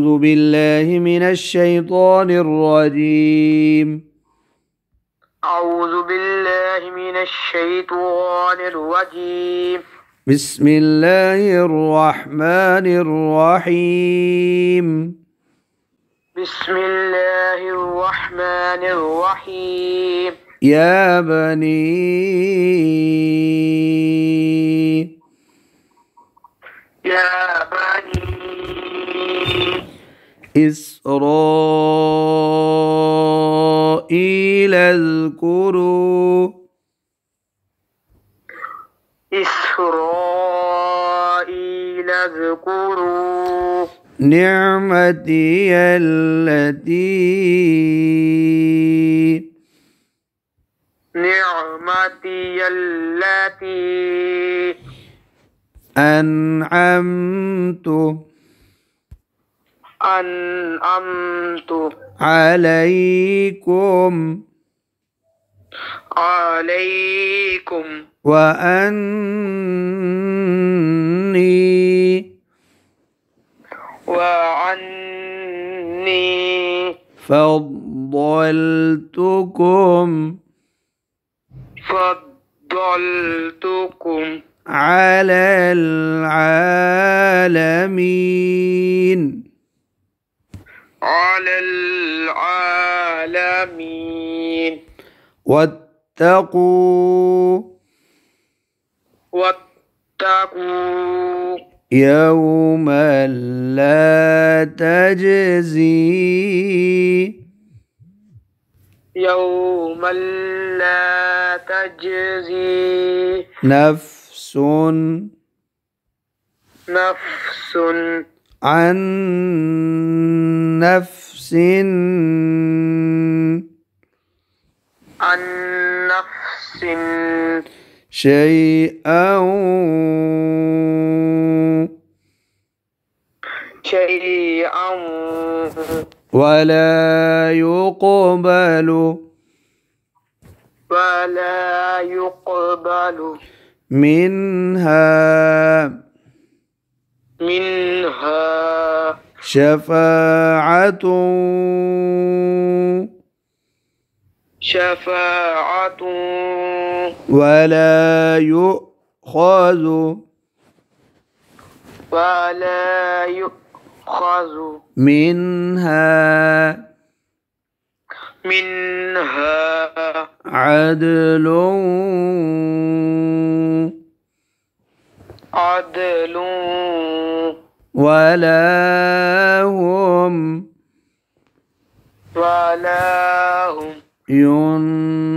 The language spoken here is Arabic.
أعوذ بالله من الشيطان الرجيم. أعوذ بالله من الشيطان الرجيم. بسم الله الرحمن الرحيم. بسم الله الرحمن الرحيم. يا بني إسرائيل اذكروا نعمتي التي أنعمت عليكم وأني فضلتكم على العالمين. واتقوا يوما لا تجزي نفس عن نفس شيئا ولا يقبل منها شفاعة ولا يؤخذ منها عدل ولا هم ينصرون.